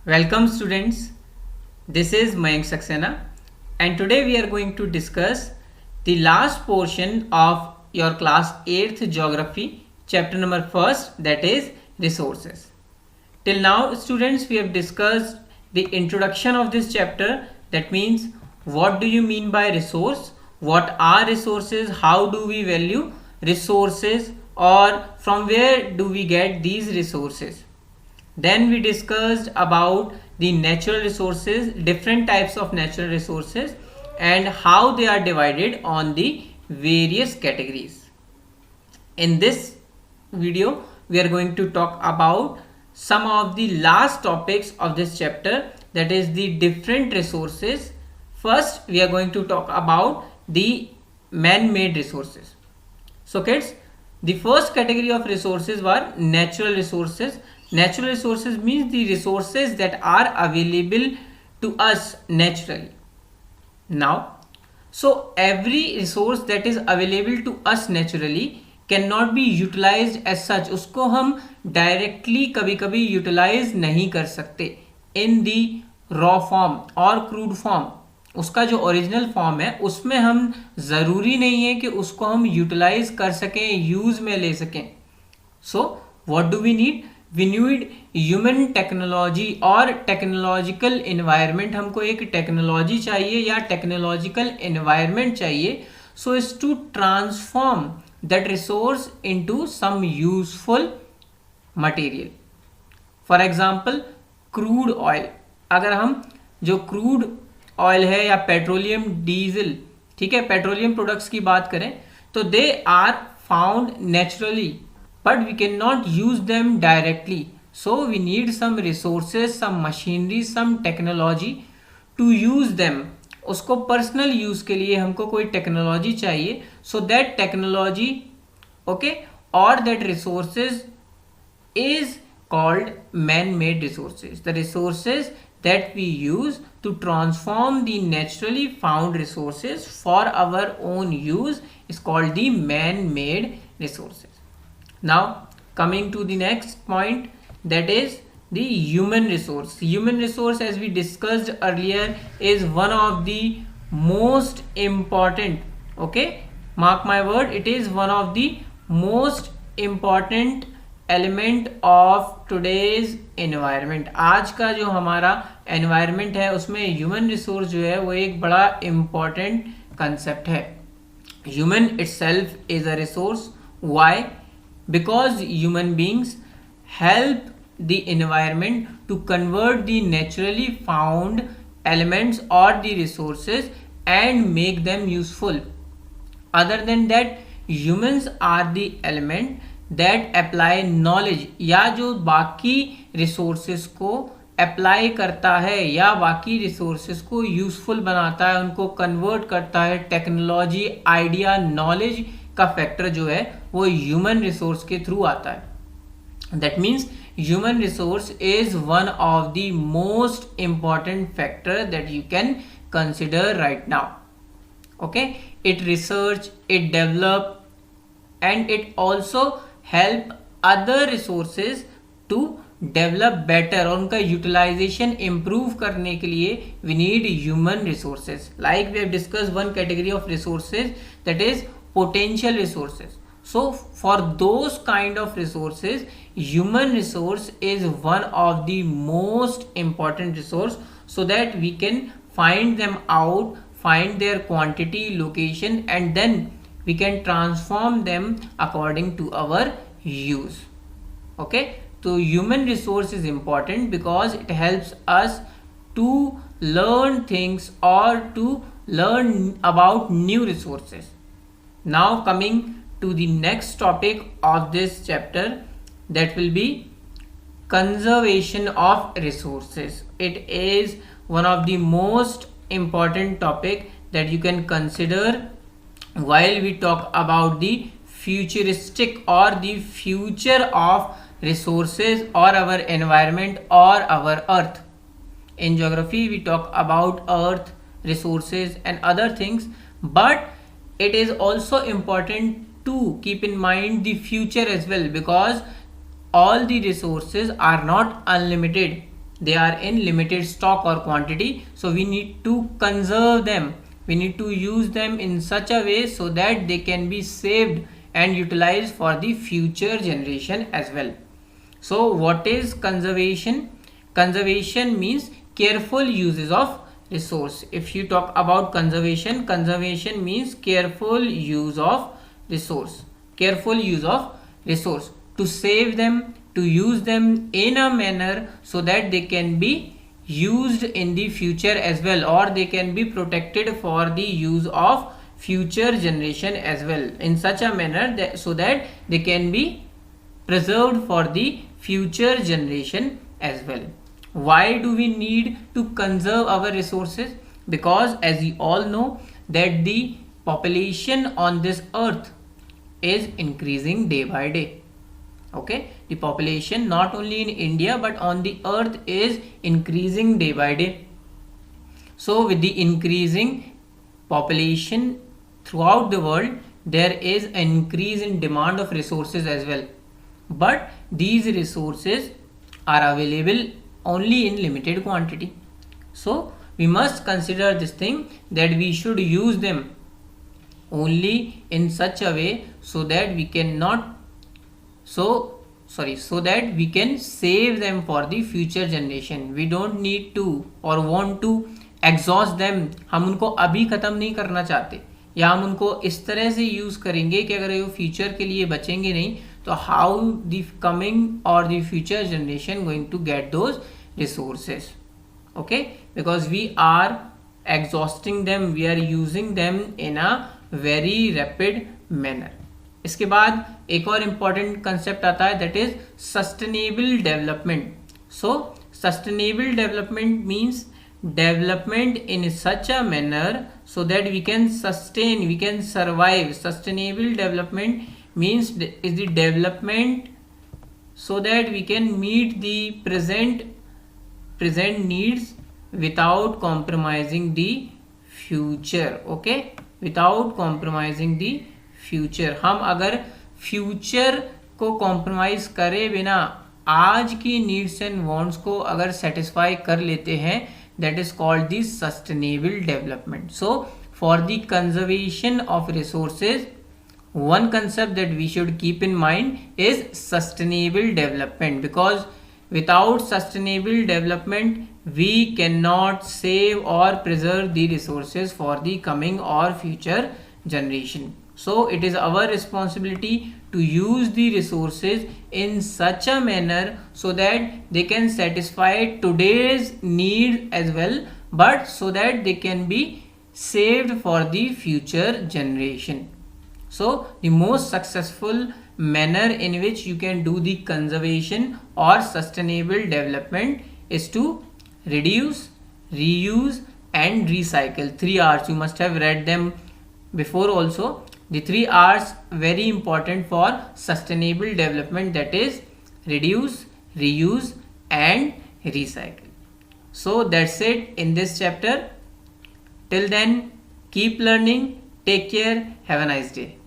Welcome students, this is Mayank Saxena and today we are going to discuss the last portion of your class 8th geography chapter number 1st, that is resources. Till now students, we have discussed the introduction of this chapter, that means what do you mean by resource, what are resources, how do we value resources, or from where do we get these resources. Then we discussed about the natural resources, different types of natural resources, and how they are divided on the various categories. In this video, we are going to talk about some of the last topics of this chapter, that is the different resources. First, we are going to talk about the man-made resources. So kids, the first category of resources were natural resources. Natural resources means the resources that are available to us naturally. Now, so every resource that is available to us naturally cannot be utilized as such. उसको हम directly कभी कभी utilize नहीं कर सकते in the raw form और crude form. उसका जो ओरिजिनल फॉर्म है उसमें हम ज़रूरी नहीं है कि उसको हम यूटिलाइज कर सकें, यूज़ में ले सकें. So what do we need? We need human technology और टेक्नोलॉजिकल इन्वायरमेंट. हमको एक टेक्नोलॉजी चाहिए या टेक्नोलॉजिकल इन्वायरमेंट चाहिए so is to transform that resource into some useful material. For example crude oil. अगर हम जो क्रूड ऑयल है या पेट्रोलियम डीजल, ठीक है, पेट्रोलियम प्रोडक्ट्स की बात करें तो they are found naturally but we can not use them directly. So we need some resources, some machinery, some technology to use them. उसको पर्सनल यूज के लिए हमको कोई टेक्नोलॉजी चाहिए. सो दैट टेक्नोलॉजी ओके और that resources is called man-made resources. The resources that we use to transform the naturally found resources for our own use is called the man-made resources. Now coming to the next point, that is the human resource. Human resource, as we discussed earlier, is one of the most important, okay, mark my word, it is one of the most important element of today's environment. आज का जो हमारा environment है उसमें human resource जो है वो एक बड़ा इम्पॉर्टेंट कंसेप्ट है. Human itself is a resource. Why? Because human beings help the environment to convert the naturally found elements और the resources and make them useful. Other than that, humans are the element that apply knowledge, या जो बाकी resources को apply करता है या बाकी resources को यूजफुल बनाता है, उनको कन्वर्ट करता है. टेक्नोलॉजी, आइडिया, नॉलेज का फैक्टर जो है वो ह्यूमन रिसोर्स के थ्रू आता है. That means human resource is one of the most important factor that you can consider right now. Okay, it research, it develop and it also help other resources to develop better. और उनका utilization improve करने के लिए we need human resources. Like we have discussed one category of resources, that is potential resources. So for those kind of resources, human resource is one of the most important resource, so that we can find them out, find their quantity, location, and then we can transform them according to our use. Okay, so human resource is important because it helps us to learn things or to learn about new resources. Now coming to the next topic of this chapter, that will be conservation of resources. It is one of the most important topic that you can consider while we talk about the futuristic or the future of resources or our environment or our earth. In geography we talk about earth, resources and other things, but it is also important to keep in mind the future as well, because all the resources are not unlimited. they are in limited stock or quantity, so we need to conserve them. We need to use them in such a way so that they can be saved and utilized for the future generation as well. So what is conservation? Conservation means careful uses of resource. If you talk about conservation, conservation means careful use of resource. Careful use of resource, to save them, to use them in a manner so that they can be used in the future as well, or they can be protected for the use of future generation as well, in such a manner that so that they can be preserved for the future generation as well. Why do we need to conserve our resources? Because as we all know that the population on this earth is increasing day by day. Okay, the population not only in India but on the earth is increasing day by day. So with the increasing population throughout the world, there is an increase in demand of resources as well, but these resources are available only in limited quantity. So we must consider this thing that we should use them only in such a way so that we cannot so that we can save them for the future generation. We don't need to or want to exhaust them. हम उनको अभी ख़त्म नहीं करना चाहते, या हम उनको इस तरह से यूज़ करेंगे कि अगर वो फ्यूचर के लिए बचेंगे नहीं तो हाउ द कमिंग और the future generation going to get those resources. Okay, because we are exhausting them, we are using them in a very rapid manner. इसके बाद एक और इम्पॉर्टेंट कंसेप्ट आता है, that is sustainable development. So sustainable development means development in such a manner so that we can sustain, we can survive. Sustainable development means is the development so that we can meet the present needs without compromising the future. Okay, without compromising the future. हम अगर future को compromise करे बिना आज की needs and wants को अगर satisfy कर लेते हैं, that is called the sustainable development. So for the conservation of resources, one concept that we should keep in mind is sustainable development, because without sustainable development we cannot save or preserve the resources for the coming or future generation. So it is our responsibility to use the resources in such a manner so that they can satisfy today's need as well, but so that they can be saved for the future generation. So the most successful manner in which you can do the conservation or sustainable development is to reduce, reuse and recycle. 3 R's, you must have read them before also. The 3 R's very important for sustainable development, that is reduce, reuse and recycle. So that's it in this chapter. Till then, keep learning. Take care. Have a nice day.